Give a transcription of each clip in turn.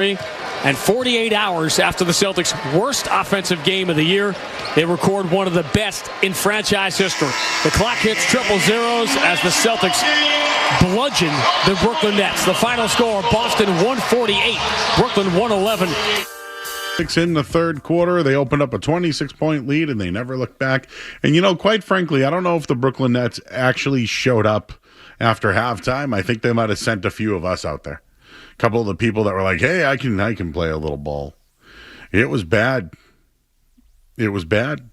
And 48 hours after the Celtics' worst offensive game of the year, they record one of the best in franchise history. The clock hits triple zeros as the Celtics bludgeon the Brooklyn Nets. The final score, Boston 148, Brooklyn 111. In the third quarter, they opened up a 26-point lead, and they never looked back. And, quite frankly, I don't know if the Brooklyn Nets actually showed up after halftime. I think they might have sent a few of us out there. Couple of the people that were like, hey, I can play a little ball. It was bad. It was bad.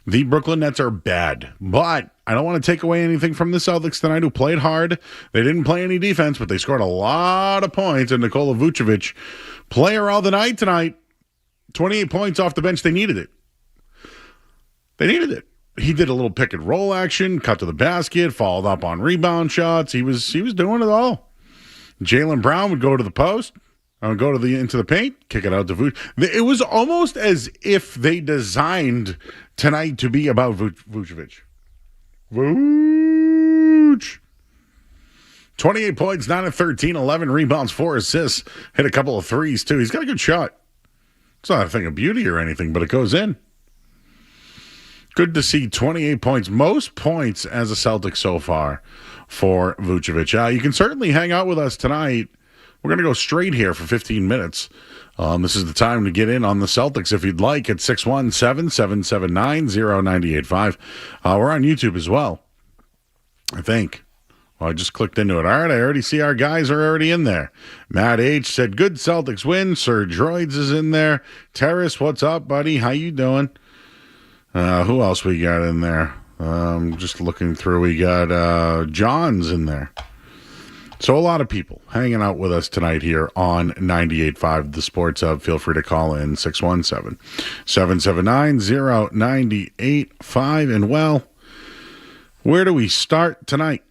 The Brooklyn Nets are bad. But I don't want to take away anything from the Celtics tonight, who played hard. They didn't play any defense, but they scored a lot of points. And Nikola Vucevic, player of the night tonight, 28 points off the bench. They needed it. He did a little pick and roll action, cut to the basket, followed up on rebound shots. He was doing it all. Jaylen Brown would go to the post, go to into the paint, kick it out to Vucevic. It was almost as if they designed tonight to be about Vucevic. Vooch. 28 points, 9 of 13, 11 rebounds, 4 assists. Hit a couple of threes, too. He's got a good shot. It's not a thing of beauty or anything, but it goes in. Good to see 28 points, most points as a Celtic so far for Vucevic. You can certainly hang out with us tonight. We're going to go straight here for 15 minutes. This is the time to get in on the Celtics if you'd like at 617-779-0985. We're on YouTube as well, I think. Well, I just clicked into it. All right, I already see our guys are already in there. Matt H. said, good Celtics win. Sir Droids is in there. Terrace, what's up, buddy? How you doing? Who else we got in there? Just looking through, we got John's in there. So a lot of people hanging out with us tonight here on 98.5 The Sports Hub. Feel free to call in 617-779-0985. And, well, where do we start tonight?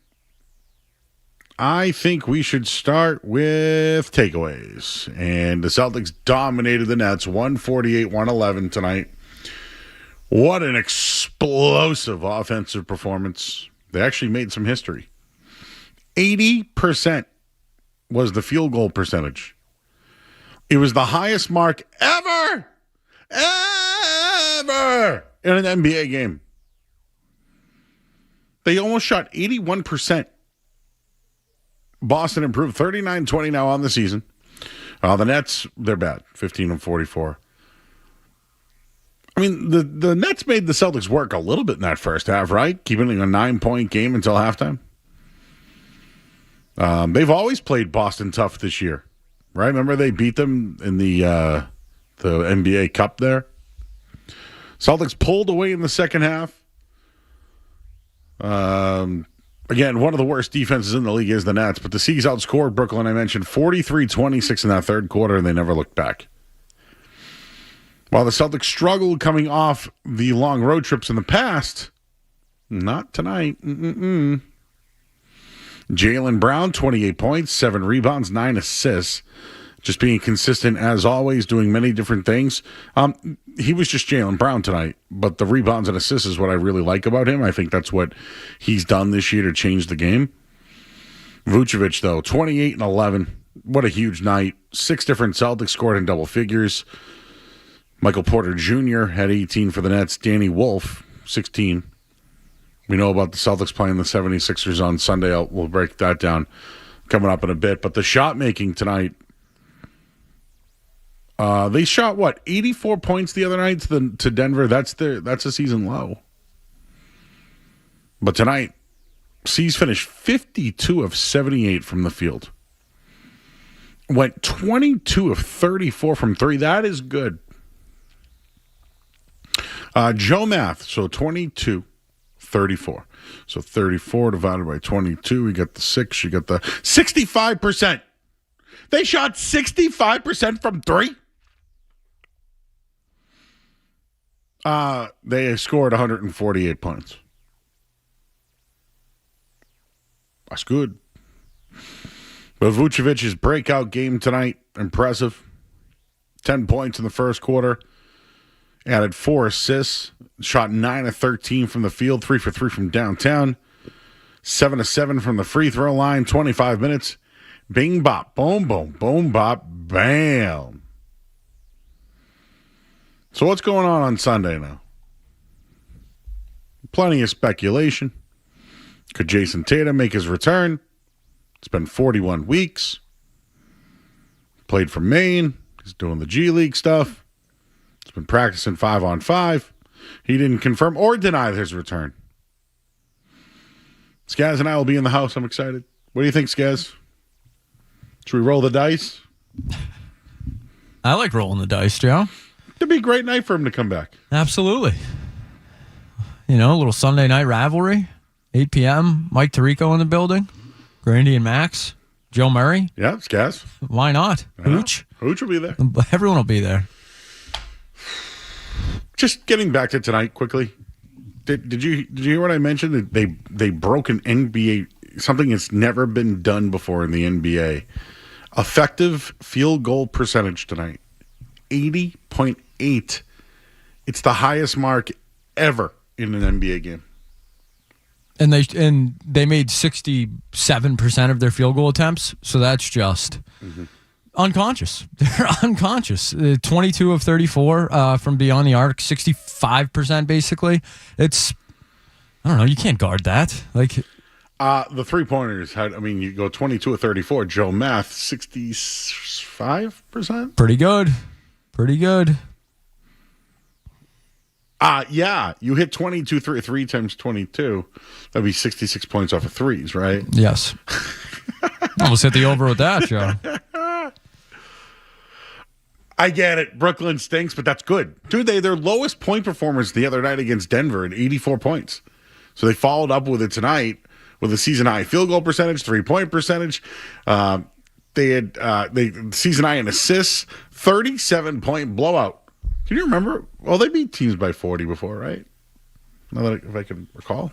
I think we should start with takeaways. And the Celtics dominated the Nets 148-111 tonight. What an explosive offensive performance. They actually made some history. 80% was the field goal percentage. It was the highest mark ever in an NBA game. They almost shot 81%. Boston improved 39-20 now on the season. The Nets, they're bad, 15-44. I mean, the Nets made the Celtics work a little bit in that first half, right? Keeping it a 9-point game until halftime. They've always played Boston tough this year, right? Remember they beat them in the NBA Cup there? Celtics pulled away in the second half. Again, one of the worst defenses in the league is the Nets, but the Seas outscored Brooklyn, I mentioned, 43-26 in that third quarter, and they never looked back. While the Celtics struggled coming off the long road trips in the past, not tonight. Jaylen Brown, 28 points, 7 rebounds, 9 assists. Just being consistent as always, doing many different things. He was just Jaylen Brown tonight, but the rebounds and assists is what I really like about him. I think that's what he's done this year to change the game. Vucevic, though, 28 and 11. What a huge night. 6 different Celtics scored in double figures. Michael Porter Jr. had 18 for the Nets. Danny Wolf, 16. We know about the Celtics playing the 76ers on Sunday. We'll break that down coming up in a bit. But the shot making tonight, they shot, 84 points the other night to Denver. That's a season low. But tonight, C's finished 52 of 78 from the field. Went 22 of 34 from 3. That is good. Joe Math, so 22, 34. So 34 divided by 22, we got the 6, you got the 65%. They shot 65% from 3. They scored 148 points. That's good. But Vucevic's breakout game tonight, impressive. 10 points in the first quarter. Added 4 assists. Shot 9 of 13 from the field. 3 for 3 from downtown. 7 of 7 from the free throw line. 25 minutes. Bing bop, boom, boom, boom, bop, bam. So what's going on Sunday now? Plenty of speculation. Could Jayson Tatum make his return? It's been 41 weeks. Played for Maine. He's doing the G League stuff. He's been practicing 5-on-5. He didn't confirm or deny his return. Skaz and I will be in the house. I'm excited. What do you think, Skaz? Should we roll the dice? I like rolling the dice, Joe. It'd be a great night for him to come back. Absolutely. A little Sunday night rivalry. 8 p.m. Mike Tirico in the building. Grandy and Max. Joe Murray. Yeah, Skaz. Why not? Hooch. Hooch will be there. Everyone will be there. Just getting back to tonight quickly. Did you hear what I mentioned? That they broke an NBA, something that's never been done before in the NBA. Effective field goal percentage tonight, 80.8. It's the highest mark ever in an NBA game. And they made 67% of their field goal attempts, so that's just unconscious. They're unconscious. 22 of 34 from beyond the arc, 65% basically. It's, I don't know, you can't guard that. Like the three-pointers you go 22 of 34. Joe Math, 65%? Pretty good. Pretty good. Yeah, you hit 22 3 times 22. That'd be 66 points off of threes, right? Yes. Almost hit the over with that, Joe. I get it. Brooklyn stinks, but that's good. Dude, their lowest point performance the other night against Denver at 84 points. So they followed up with it tonight with a season high field goal percentage, 3-point percentage. They had season high in assists, 37-point blowout. Can you remember? Well, they beat teams by 40 before, right? If I can recall.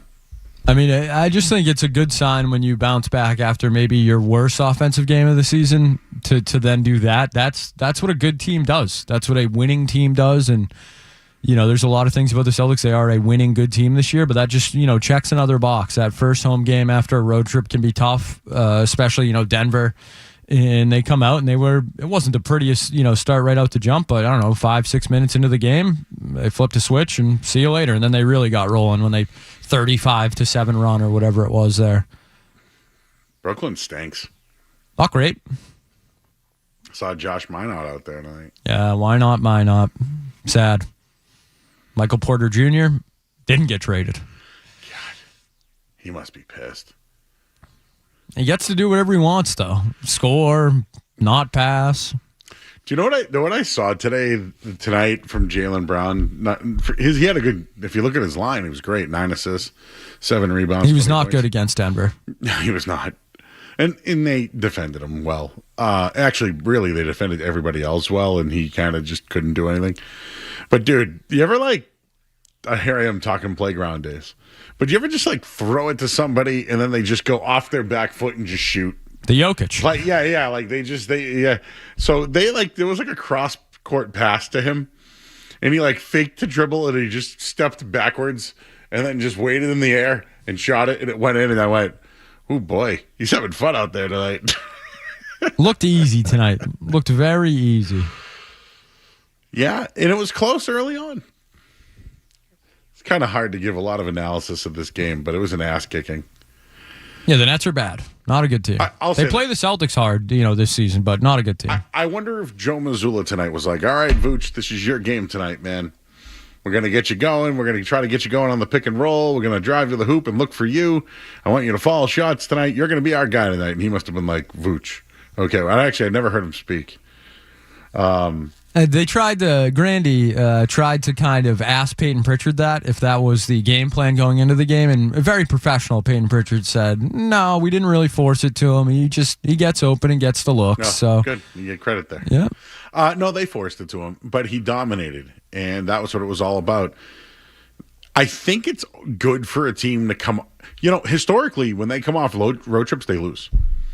I just think it's a good sign when you bounce back after maybe your worst offensive game of the season to then do that. That's what a good team does. That's what a winning team does. And, there's a lot of things about the Celtics. They are a winning good team this year, but that just, checks another box. That first home game after a road trip can be tough, especially, Denver. And they come out and it wasn't the prettiest, start right out to jump, but I don't know, 5-6 minutes into the game, they flipped a switch and see you later. And then they really got rolling when they 35-7 run or whatever it was there. Brooklyn stinks. Not great. Saw Josh Minot out there tonight. Yeah, why not? Minot. Sad. Michael Porter Jr. didn't get traded. God, he must be pissed. He gets to do whatever he wants, though. Score, not pass. Do you know what I saw tonight from Jaylen Brown? He had a good. If you look at his line, he was great. 9 assists, 7 rebounds. He was not good against Denver. No, he was not. And they defended him well. Actually, really, they defended everybody else well, and he kind of just couldn't do anything. But dude, you ever here I am talking playground days. But you ever just throw it to somebody and then they just go off their back foot and just shoot? The Jokic. So there was a cross court pass to him and he faked to dribble and he just stepped backwards and then just waited in the air and shot it and it went in and I went, oh boy, he's having fun out there tonight. Looked easy tonight. Looked very easy. Yeah, and it was close early on. Kind of hard to give a lot of analysis of this game, but it was an ass kicking. Yeah, the Nets are bad. Not a good team. They play the Celtics hard, this season, but not a good team. I wonder if Joe Mazzulla tonight was like, all right, Vooch, this is your game tonight, man. We're going to get you going. We're going to try to get you going on the pick and roll. We're going to drive to the hoop and look for you. I want you to follow shots tonight. You're going to be our guy tonight. And he must have been like, Vooch. Okay, well, I'd never heard him speak. They tried to, Grandy tried to kind of ask Peyton Pritchard that, if that was the game plan going into the game, and a very professional Peyton Pritchard said, no, we didn't really force it to him. He gets open and gets the looks. So good. You get credit there. Yeah. No, they forced it to him, but he dominated, and that was what it was all about. I think it's good for a team to come, historically, when they come off road trips, they lose.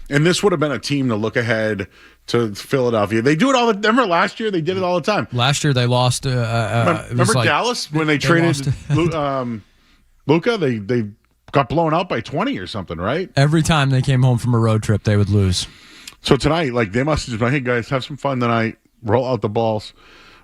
And this would have been a team to look ahead to Philadelphia. They do it all the remember last year? They did it all the time. Last year they lost. Remember Dallas when they traded Luka? They got blown out by 20 or something, right? Every time they came home from a road trip, they would lose. So tonight, like, they must have just been, hey, guys, have some fun tonight. Roll out the balls.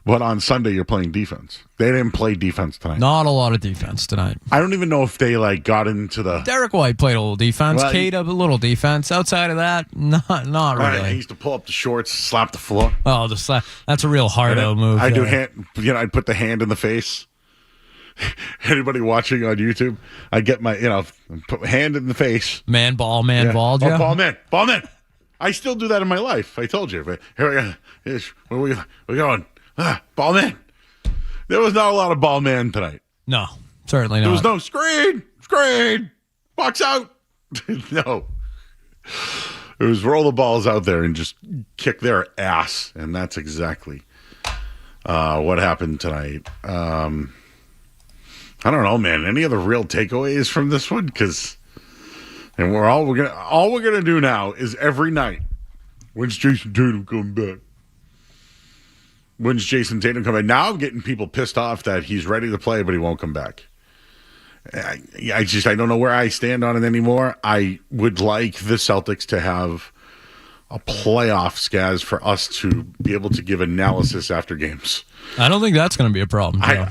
But on Sunday, you're playing defense. They didn't play defense tonight. Not a lot of defense tonight. I don't even know if they, like, got into the... Derek White played a little defense. Well, Kate, a little defense. Outside of that, not really. He used to pull up the shorts, slap the floor. Oh, the slap. That's a real hardo move. I do hand... I'd put the hand in the face. Anybody watching on YouTube, I get my, put my hand in the face. Man ball, Joe. Oh, ball man. I still do that in my life. I told you. But here we go. Where we going? Ball man. There was not a lot of ball man tonight. No, certainly not. There was no screen, box out. No. It was roll the balls out there and just kick their ass. And that's exactly what happened tonight. I don't know, man. Any other real takeaways from this one? And all we're gonna do now is every night. When's Jayson Tatum coming back? When's Jayson Tatum coming back? Now I'm getting people pissed off that he's ready to play, but he won't come back. I don't know where I stand on it anymore. I would like the Celtics to have a playoff scaz for us to be able to give analysis after games. I don't think that's going to be a problem, Joe.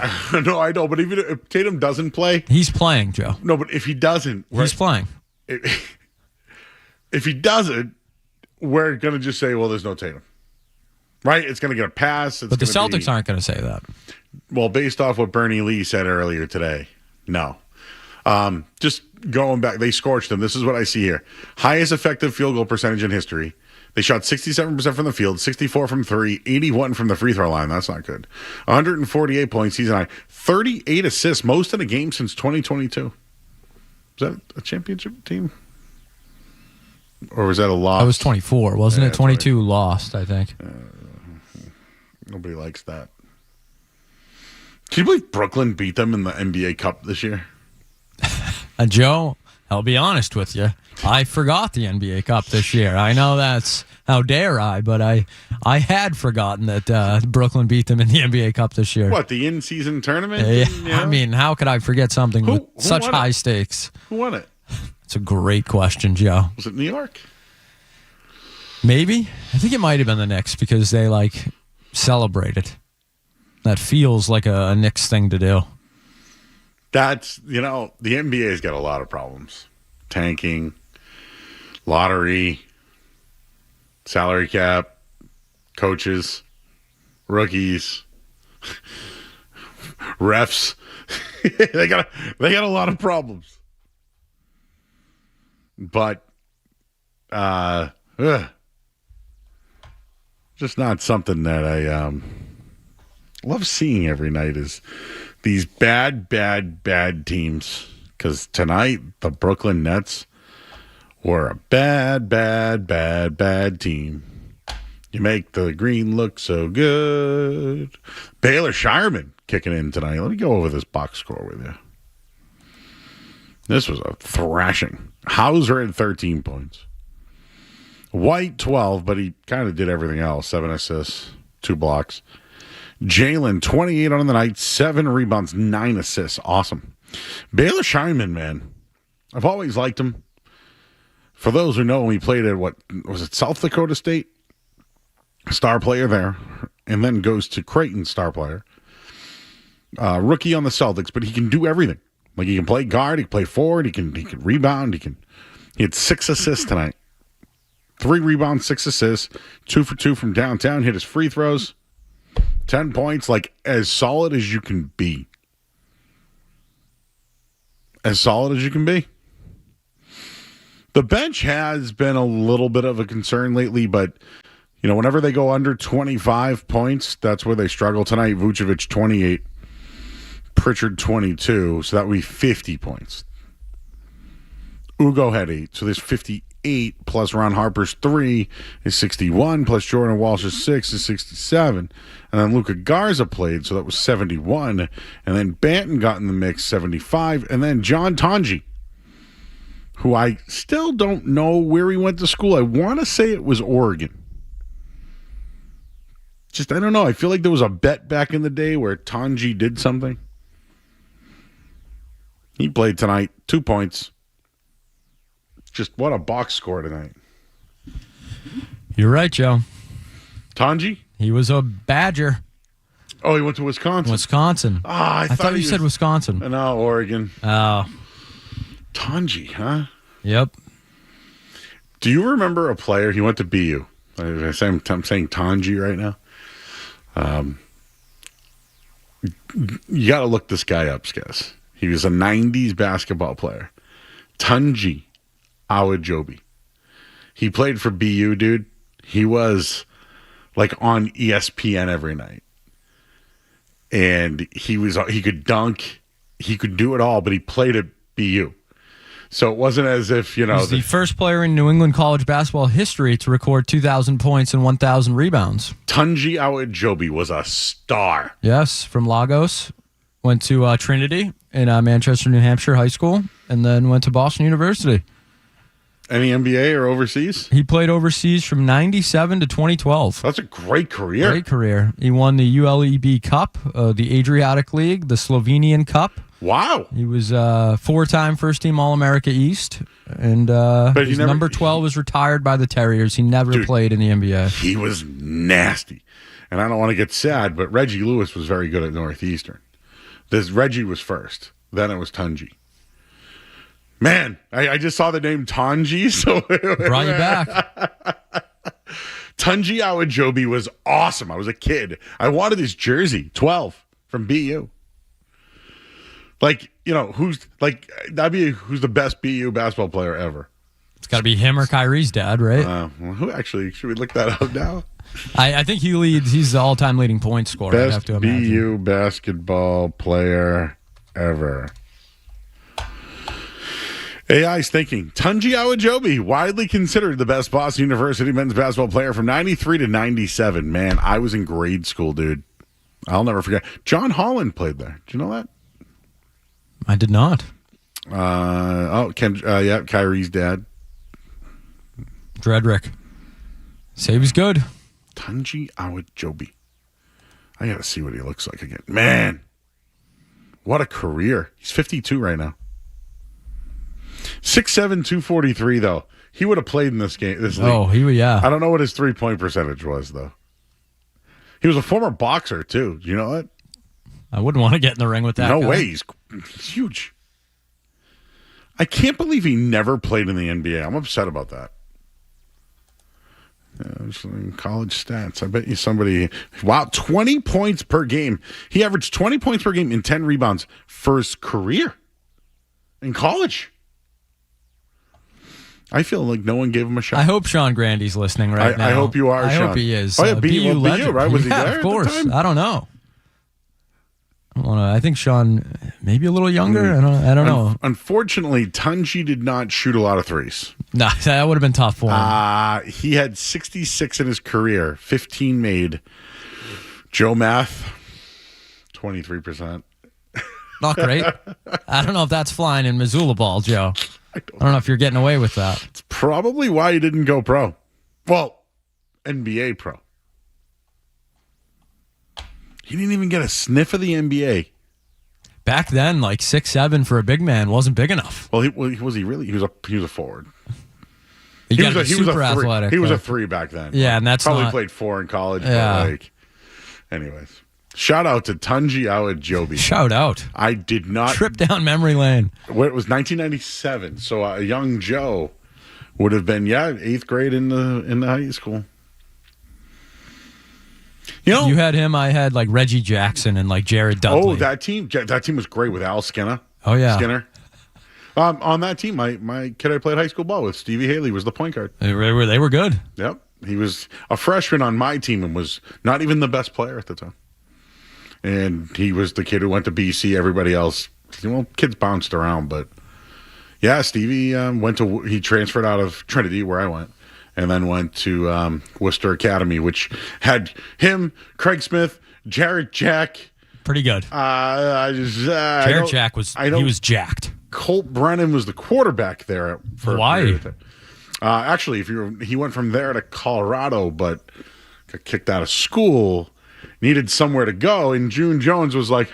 I know, but even if Tatum doesn't play... He's playing, Joe. No, but if he doesn't... He's playing. If he doesn't, we're going to just say, well, there's no Tatum. Right? It's going to get a pass. But the Celtics aren't going to say that. Well, based off what Bernie Lee said earlier today, no. Just going back, they scorched them. This is what I see here. Highest effective field goal percentage in history. They shot 67% from the field, 64 from three, 81 from the free throw line. That's not good. 148 points, season high. 38 assists, most in a game since 2022. Is that a championship team? Or was that a loss? That was 24, wasn't it? 22 lost, I think. Nobody likes that. Can you believe Brooklyn beat them in the NBA Cup this year? Joe, I'll be honest with you. I forgot the NBA Cup this year. I know that's, how dare I, but I had forgotten that Brooklyn beat them in the NBA Cup this year. What, the in-season tournament? Yeah. I mean, how could I forget something with such high stakes? Who won it? It's a great question, Joe. Was it New York? Maybe. I think it might have been the Knicks because they, celebrated. That feels like a Knicks thing to do. That's, the NBA's got a lot of problems. Tanking, lottery, salary cap, coaches, rookies, refs. they got a lot of problems. But just not something that I love seeing every night is these bad teams. Because tonight, the Brooklyn Nets were a bad team. You make the green look so good. Baylor Shireman kicking in tonight. Let me go over this box score with you. This was a thrashing. Hauser had 13 points. White, 12, but he kind of did everything else. 7 assists, 2 blocks. Jalen, 28 on the night, 7 rebounds, 9 assists. Awesome. Baylor Shireman, man. I've always liked him. For those who know, we played at, South Dakota State? Star player there. And then goes to Creighton, star player. Rookie on the Celtics, but he can do everything. Like, he can play guard, he can play forward, he can rebound, he had 6 assists tonight. 3 rebounds, 6 assists, 2 for 2 from downtown, hit his free throws. 10 points, as solid as you can be. As solid as you can be. The bench has been a little bit of a concern lately, but, whenever they go under 25 points, that's where they struggle tonight. Vucevic, 28. Pritchard, 22. So that would be 50 points. Ugo had 8. So there's 58 plus Ron Harper's 3 is 61 plus Jordan Walsh's 6 is 67. And then Luka Garza played, so that was 71. And then Banton got in the mix, 75. And then John Tonji, who I still don't know where he went to school. I want to say it was Oregon. I don't know. I feel like there was a bet back in the day where Tonji did something. He played tonight, 2 points. Just what a box score tonight. You're right, Joe. Tanji? He was a Badger. Oh, he went to Wisconsin. Wisconsin. I thought you said Wisconsin. No, Oregon. Oh. Tanji, huh? Yep. Do you remember a player? He went to BU. I'm saying Tanji right now. You got to look this guy up, Skess. He was a 90s basketball player. Tanji Awajobi. He played for BU, dude. He was like on ESPN every night. And he could dunk. He could do it all, but he played at BU. So it wasn't as if, He's the first player in New England college basketball history to record 2,000 points and 1,000 rebounds. Tanji Awajobi was a star. Yes, from Lagos. Went to Trinity in Manchester, New Hampshire High School, and then went to Boston University. Any NBA or overseas? He played overseas from 97 to 2012. That's a great career. Great career. He won the ULEB Cup, the Adriatic League, the Slovenian Cup. Wow. He was four-time first-team All-America East, and his number 12 was retired by the Terriers. He never played in the NBA. He was nasty. And I don't want to get sad, but Reggie Lewis was very good at Northeastern. Reggie was first. Then it was Tanji. Man, I just saw the name Tanji, so brought you back. Tanji Awajobi was awesome. I was a kid. I wanted his jersey, 12 from BU. Who's the best BU basketball player ever? It's got to be him or Kyrie's dad, right? Who actually? Should we look that up now? I think he's the all-time leading point scorer. Best I have to imagine. BU basketball player ever. AI's thinking. Tanji Awajobi, widely considered the best Boston University men's basketball player from 93 to 97. Man, I was in grade school, dude. I'll never forget. John Holland played there. Do you know that? I did not. Kyrie's dad. Dredrick. Say he was good. Tanji Awajobi. I got to see what he looks like again. Man, what a career. He's 52 right now. 6'7", 243, though. He would have played in this game. This league. Oh, he would, yeah. I don't know what his three-point percentage was, though. He was a former boxer, too. Do you know that? I wouldn't want to get in the ring with that No guy. way. He's huge. I can't believe he never played in the NBA. I'm upset about that. College stats. I bet you somebody... Wow, 20 points per game. He averaged 20 points per game and 10 rebounds for his career in college. I feel like no one gave him a shot. I hope Sean Grandy's listening right now. I hope you are, Sean. I hope he is. Oh, yeah, BU legend. right? Was he there of course. at the time? I don't know. I think Sean maybe a little younger. I don't know. Unfortunately, Tanji did not shoot a lot of threes. No, that would have been tough for him. He had 66 in his career, 15 made. Joe Math, 23%. Not great. I don't know if that's flying in Missoula ball, Joe. I don't know if you're getting away with that. It's probably why he didn't go pro. Well, NBA pro. He didn't even get a sniff of the NBA. Back then, 6'7" for a big man wasn't big enough. Well, was he really? He was a forward. He was super athletic. He was a 3 back then. Yeah, and that's probably played 4 in college. Yeah. But anyways, shout out to Tanji Awajobi. Shout out. I did not trip down memory lane. It was 1997, so a young Joe would have been 8th grade in the high school. You had him. I had Reggie Jackson and Jared Dudley. Oh, that team was great with Al Skinner. Oh yeah, Skinner. On that team, my kid I played high school ball with, Stevie Haley, was the point guard. They were good. Yep, he was a freshman on my team and was not even the best player at the time. And he was the kid who went to BC. Everybody else, kids bounced around, but yeah, Stevie he transferred out of Trinity where I went. And then went to Worcester Academy, which had him, Craig Smith, Jarrett Jack. Pretty good. Jarrett Jack was jacked. Colt Brennan was the quarterback there for Why? Actually, he went from there to Colorado, but got kicked out of school, needed somewhere to go, and June Jones was like,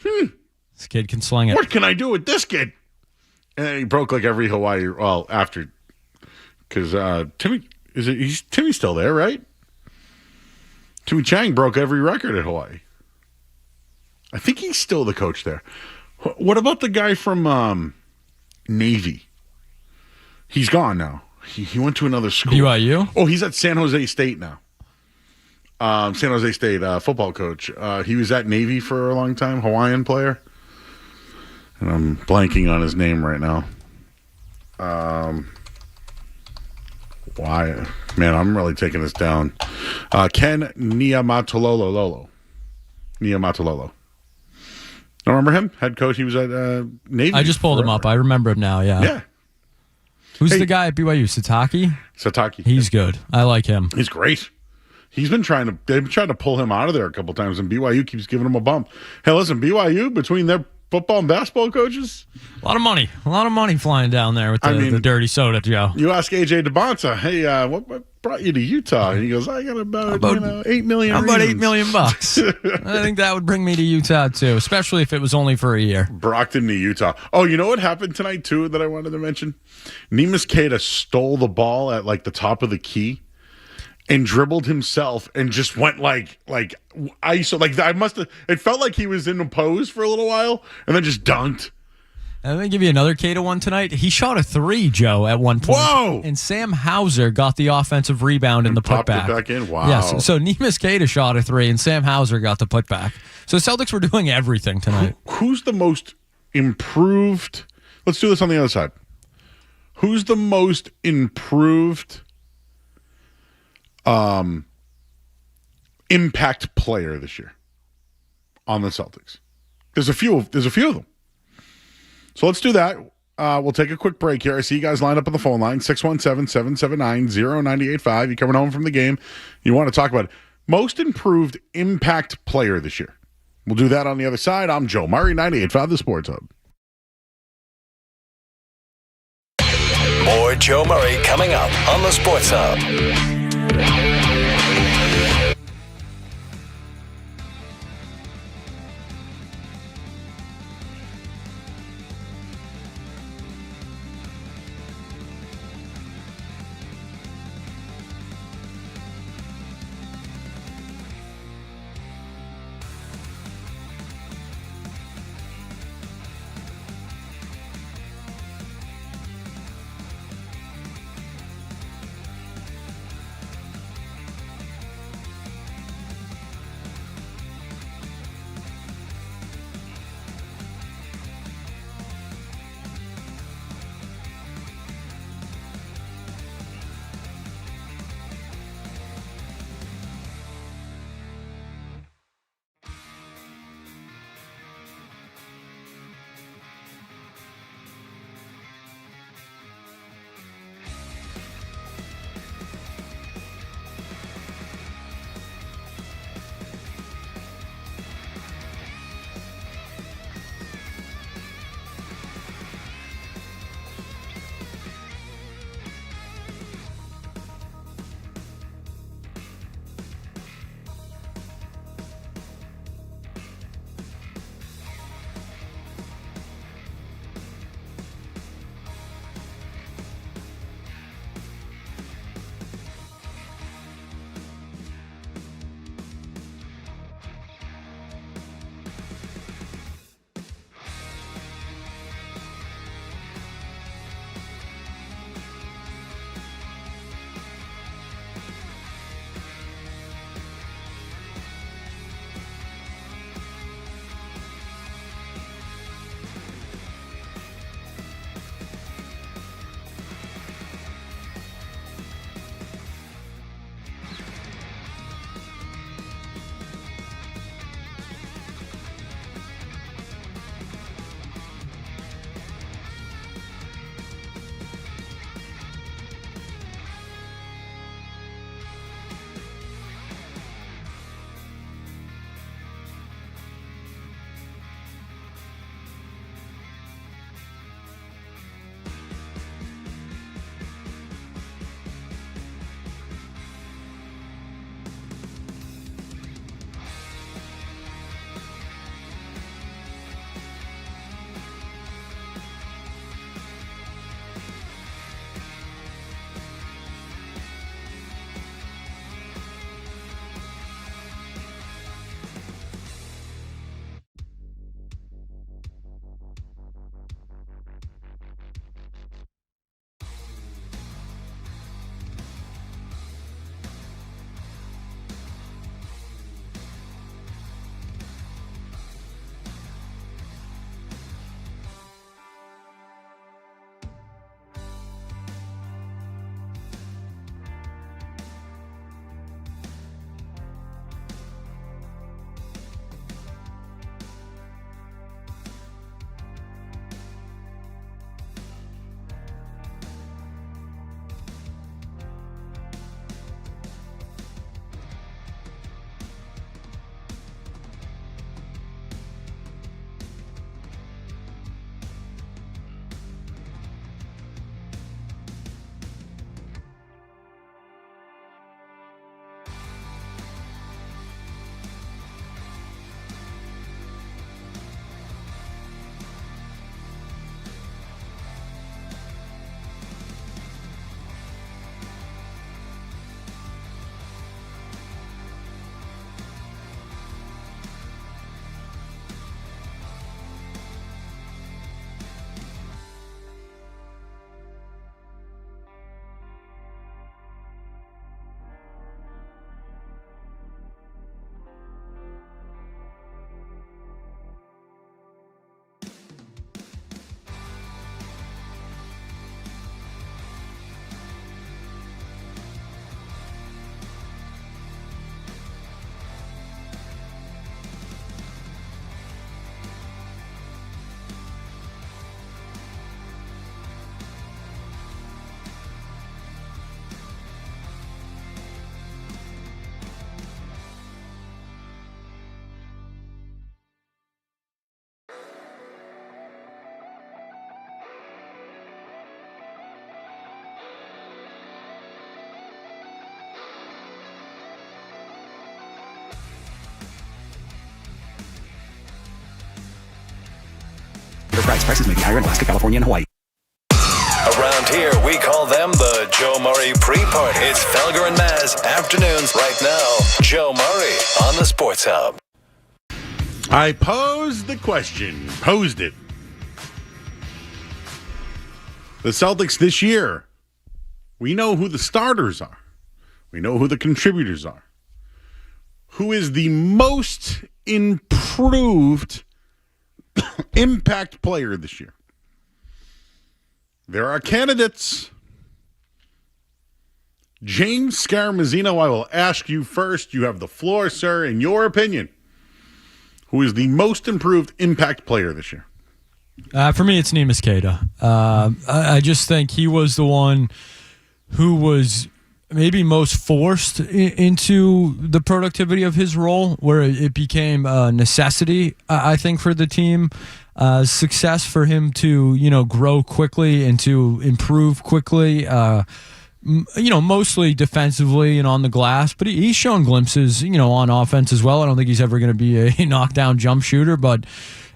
this kid can sling it. What can I do with this kid? And he broke every Hawaii, after... Because Timmy's still there, right? Timmy Chang broke every record at Hawaii. I think he's still the coach there. What about the guy from Navy? He's gone now. He went to another school. BYU? Oh, he's at San Jose State now. San Jose State football coach. He was at Navy for a long time, Hawaiian player. And I'm blanking on his name right now. Why? Man, I'm really taking this down. Ken Niumatalolo. Don't remember him? Head coach. He was at Navy. I just pulled him up. I remember him now, yeah. Yeah. Who's the guy at BYU? Sataki? He's good. I like him. He's great. They've been trying to pull him out of there a couple times, and BYU keeps giving him a bump. Hey, listen, BYU, between their football and basketball coaches, a lot of money flying down there with the dirty soda, Joe. You ask AJ DeBonta, hey, what brought you to Utah? And he goes, I got about $8 million. About $8 million. I think that would bring me to Utah too, especially if it was only for a year. Brockton to Utah. Oh, you know what happened tonight too that I wanted to mention? Nemus Keita stole the ball at like the top of the key and dribbled himself and just went like ISO. Like it felt like he was in a pose for a little while and then just dunked. I'm going to give you another Keita one tonight. He shot a 3, Joe, at one point. Whoa! And Sam Hauser got the offensive rebound and the putback. Popped it back in? Wow. Yes. So Nemus Keita shot a 3 and Sam Hauser got the putback. So the Celtics were doing everything tonight. Who's the most improved? Let's do this on the other side. Who's the most improved impact player this year on the Celtics? There's a few of them. So let's do that. We'll take a quick break here. I see you guys lined up on the phone line, 617-779-0985. You're coming home from the game. You want to talk about it. Most improved impact player this year. We'll do that on the other side. I'm Joe Murray, 98.5 The Sports Hub. More Joe Murray coming up on the Sports Hub. applies. Prices may be higher in Alaska, California, and Hawaii. Around here, we call them the Joe Murray Pre-Party. It's Felger and Maz afternoons right now. Joe Murray on the Sports Hub. I posed the question. Posed it. The Celtics this year, we know who the starters are. We know who the contributors are. Who is the most improved impact player this year? There are candidates. James Scaramuzzino, I will ask you first. You have the floor, sir. In your opinion, who is the most improved impact player this year? For me, it's Neemias Queta. I just think he was the one who was maybe most forced into the productivity of his role, where it became a necessity, I think, for the team. Success for him to, grow quickly and to improve quickly, mostly defensively and on the glass. But he's shown glimpses, on offense as well. I don't think he's ever going to be a knockdown jump shooter, but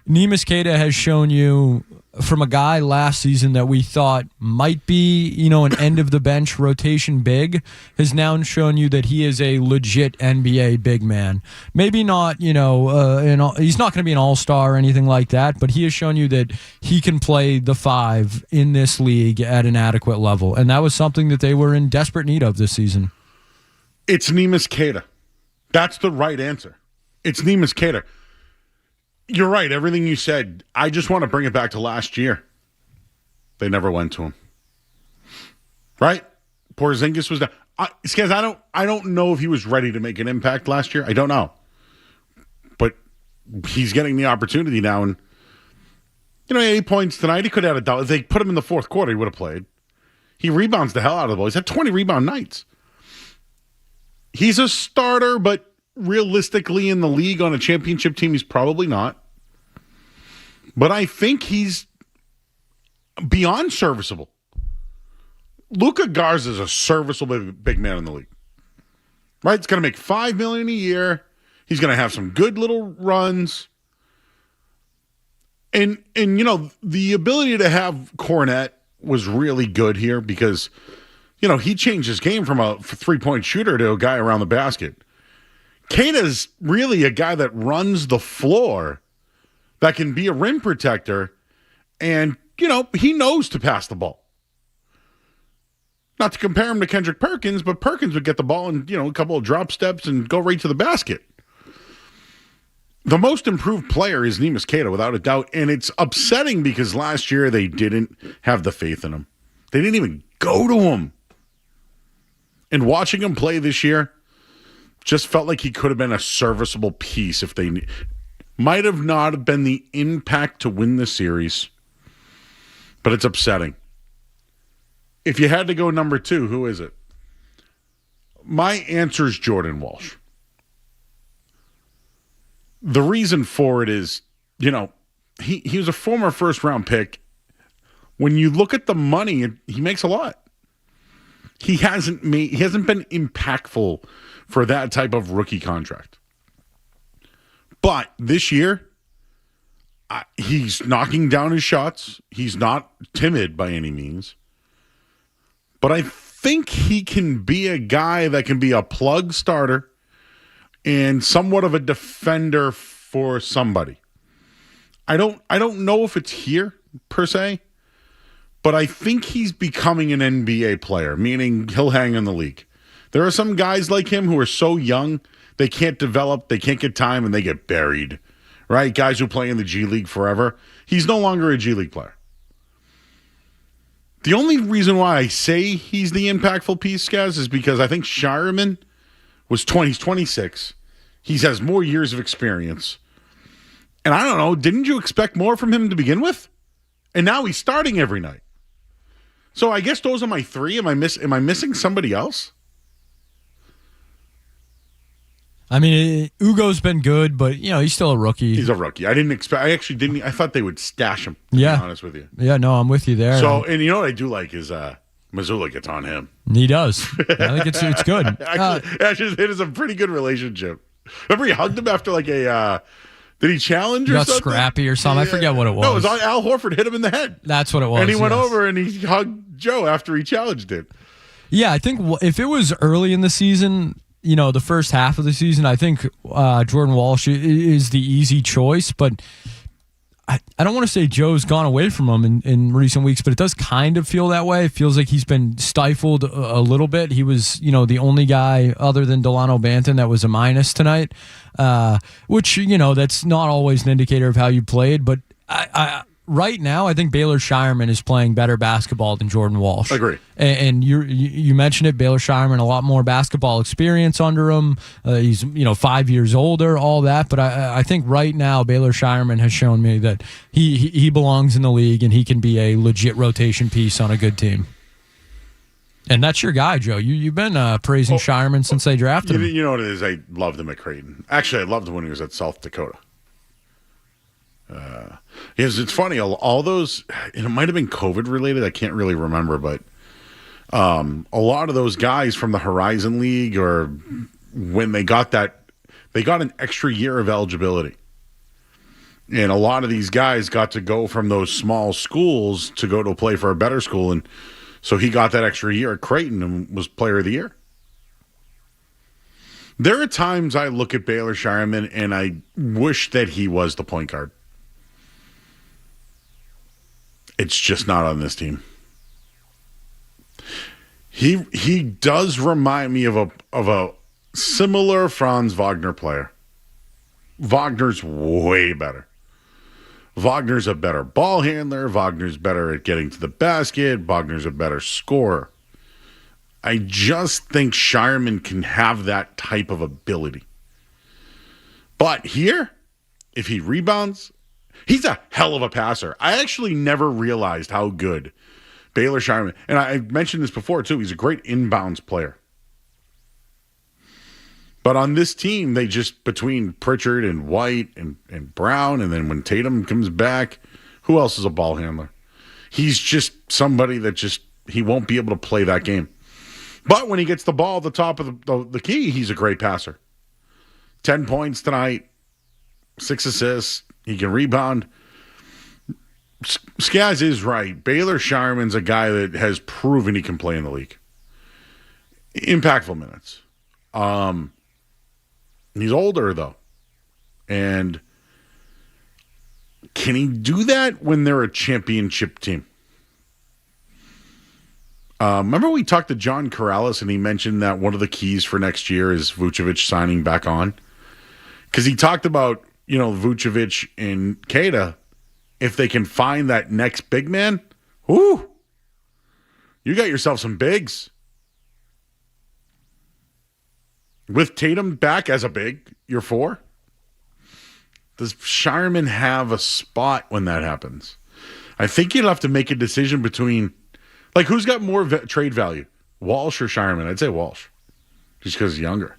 Neemias Queta has shown you, from a guy last season that we thought might be, an end-of-the-bench rotation big, has now shown you that he is a legit NBA big man. Maybe not, he's not going to be an all-star or anything like that, but he has shown you that he can play the 5 in this league at an adequate level, and that was something that they were in desperate need of this season. It's Neemias Queta. That's the right answer. It's Neemias Queta. You're right, everything you said. I just want to bring it back to last year. They never went to him. Right? Porzingis was down. I don't know if he was ready to make an impact last year. I don't know. But he's getting the opportunity now. And, 8 points tonight. He could have had a double. If they put him in the fourth quarter, he would have played. He rebounds the hell out of the ball. He's had 20 rebound nights. He's a starter, but realistically in the league on a championship team, he's probably not. But I think he's beyond serviceable. Luka Garza is a serviceable big man in the league. Right? It's going to make $5 million a year. He's going to have some good little runs. And the ability to have Cornette was really good here because, he changed his game from a three-point shooter to a guy around the basket. Queta's really a guy that runs the floor, that can be a rim protector, and, he knows to pass the ball. Not to compare him to Kendrick Perkins, but Perkins would get the ball in, a couple of drop steps and go right to the basket. The most improved player is Neemias Queta, without a doubt, and it's upsetting because last year they didn't have the faith in him. They didn't even go to him. And watching him play this year, just felt like he could have been a serviceable piece if they might have not have been the impact to win the series. But it's upsetting. If you had to go number 2, who is it? My answer is Jordan Walsh. The reason for it is, he was a former first-round pick. When you look at the money, he makes a lot. He hasn't been impactful for that type of rookie contract. But this year, he's knocking down his shots. He's not timid by any means. But I think he can be a guy that can be a plug starter and somewhat of a defender for somebody. I don't know if it's here per se, but I think he's becoming an NBA player, meaning he'll hang in the league. There are some guys like him who are so young, they can't develop, they can't get time, and they get buried, right? Guys who play in the G League forever. He's no longer a G League player. The only reason why I say he's the impactful piece, guys, is because I think Shireman he's 26. He has more years of experience. And I don't know, didn't you expect more from him to begin with? And now he's starting every night. So I guess those are my 3. Am I missing somebody else? I mean, Ugo's been good, but he's still a rookie. He's a rookie. I thought they would stash him, to be honest with you. Yeah, no, I'm with you there. So, and what I do like is Mazzulla gets on him. He does. I think it's good. Actually, it is a pretty good relationship. Remember he hugged him after Did he challenge He or got something? scrappy or something. I forget what it was. No, it was Al Horford hit him in the head. That's what it was. And he went yes. over and he hugged Joe after he challenged it. Yeah, I think if it was early in the season, the first half of the season, I think Jordan Walsh is the easy choice. But I don't want to say Joe's gone away from him in recent weeks, but it does kind of feel that way. It feels like he's been stifled a little bit. He was, the only guy other than Delano Banton that was a minus tonight, which, that's not always an indicator of how you played. But right now, I think Baylor Shireman is playing better basketball than Jordan Walsh. I agree. And you mentioned it, Baylor Shireman, a lot more basketball experience under him. He's 5 years older, all that. But I think right now, Baylor Shireman has shown me that he belongs in the league and he can be a legit rotation piece on a good team. And that's your guy, Joe. You've been praising Shireman since they drafted him. You know what it is? I loved him at Creighton. Actually, I loved him when he was at South Dakota. Yes, it's funny. All those, and it might have been COVID related. I can't really remember, but a lot of those guys from the Horizon League, or when they got an extra year of eligibility, and a lot of these guys got to go from those small schools to go to play for a better school, and so he got that extra year at Creighton and was Player of the Year. There are times I look at Baylor Shireman and I wish that he was the point guard. It's just not on this team. He does remind me of a similar Franz Wagner player. Wagner's way better. Wagner's a better ball handler. Wagner's better at getting to the basket. Wagner's a better scorer. I just think Shireman can have that type of ability. But here, if he rebounds, he's a hell of a passer. I actually never realized how good Baylor Shireman, and I mentioned this before too, he's a great inbounds player. But on this team, they just, between Pritchard and White and Brown, and then when Tatum comes back, who else is a ball handler? He's just somebody that he won't be able to play that game. But when he gets the ball at the top of the key, he's a great passer. 10 points tonight, 6 assists, he can rebound. Skaz is right. Baylor Shireman's a guy that has proven he can play in the league. Impactful minutes. He's older, though. And can he do that when they're a championship team? Remember we talked to John Corrales and he mentioned that one of the keys for next year is Vucevic signing back on? Because he talked about, Vucevic and Keita, if they can find that next big man, whoo, you got yourself some bigs. With Tatum back as a big, you're 4. Does Shireman have a spot when that happens? I think you'd have to make a decision between, who's got more trade value, Walsh or Shireman? I'd say Walsh, just because he's younger.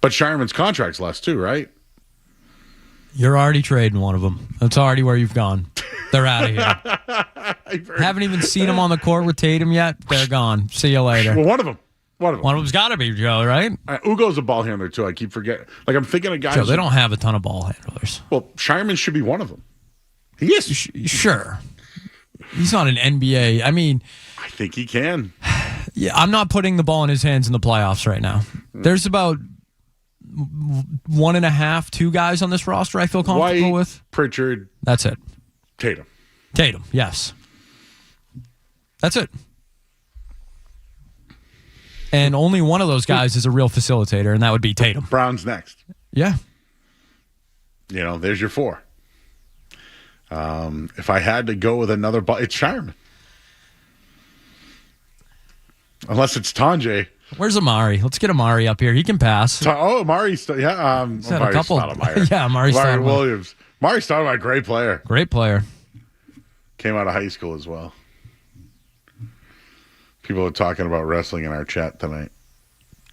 But Shireman's contract's less too, right? You're already trading one of them. That's already where you've gone. They're out of here. Haven't even seen them on the court with Tatum yet. They're gone. See you later. Well, one of them. One of them's got to be Joe, right? Ugo's a ball handler too. I keep forgetting. I'm thinking of guys. Joe, they don't have a ton of ball handlers. Well, Shireman should be one of them. He is. Sure. He's not an NBA. I mean, I think he can. Yeah, I'm not putting the ball in his hands in the playoffs right now. There's about 1.5, 2 guys on this roster I feel comfortable with. Pritchard. That's it. Tatum, yes. That's it. And only one of those guys is a real facilitator, and that would be Tatum. Brown's next. Yeah. There's your 4. If I had to go with another ball, it's Shireman. Unless it's Tanjay. Where's Amari? Let's get Amari up here. He can pass. Amari's yeah. He's had a couple. Yeah, Amari Williams. Amari Stoudemire, great player. Great player. Came out of high school as well. People are talking about wrestling in our chat tonight.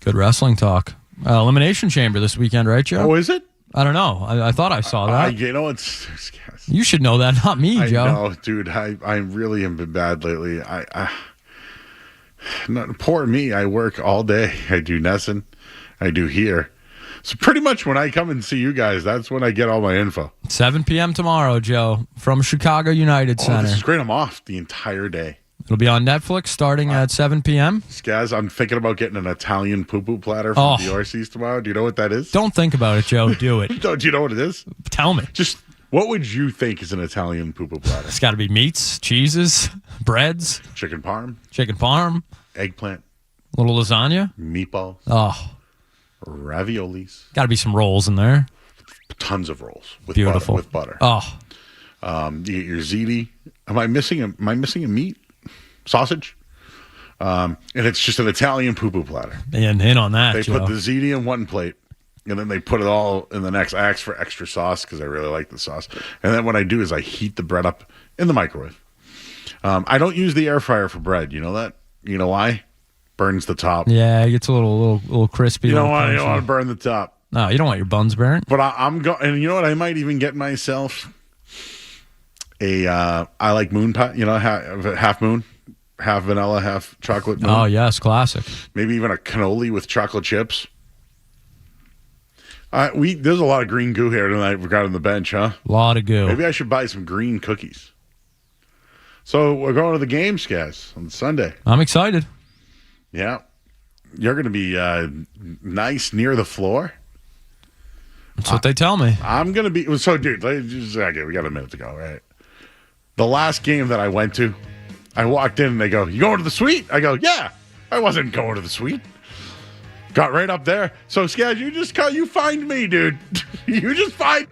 Good wrestling talk. Elimination Chamber this weekend, right, Joe? Oh, is it? I don't know. I thought I saw that. It's. You should know that, not me, Joe. I know, dude. I really have been bad lately. Poor me. I work all day. I do Nesson. I do here. So pretty much when I come and see you guys, that's when I get all my info. 7 p.m. tomorrow, Joe, from Chicago United Center. This is great. I'm off the entire day. It'll be on Netflix starting at 7 p.m. Skaz, I'm thinking about getting an Italian poo-poo platter from Diorsi's tomorrow. Do you know what that is? Don't think about it, Joe. Do it. Do you know what it is? Tell me. Just what would you think is an Italian poo-poo platter? It's got to be meats, cheeses, breads, Chicken parm, eggplant, eggplant, little lasagna, meatballs, raviolis. Got to be some rolls in there. Tons of rolls with Beautiful. butter. Oh, you get your ziti. Am I missing a meat? Sausage? And it's just an Italian poo-poo platter. and in on that, They Joe. put the ziti in one plate, and then they put it all in the next. I ask for extra sauce because I really like the sauce. And then what I do is I heat the bread up in the microwave. I don't use the air fryer for bread. You know that? You know why? Burns the top. Yeah, it gets a little crispy. You don't little want crunchy. to burn the top. No, you don't want your buns burnt. But I'm going, and you know what? I might even get myself I like moon pie. You know, half moon. Half vanilla, half chocolate. Oh, yes, classic. Maybe even a cannoli with chocolate chips. There's a lot of green goo here tonight. We got on the bench, huh? A lot of goo. Maybe I should buy some green cookies. So we're going to the games, guys, on Sunday. I'm excited. Yeah. You're going to be nice near the floor. That's what they tell me. I'm going to be. So, dude, okay, we got a minute to go, right? The last game that I went to, I walked in and they go, "You going to the suite?" I go, "Yeah." I wasn't going to the suite. Got right up there. So, Skaz, you find me, dude. You just find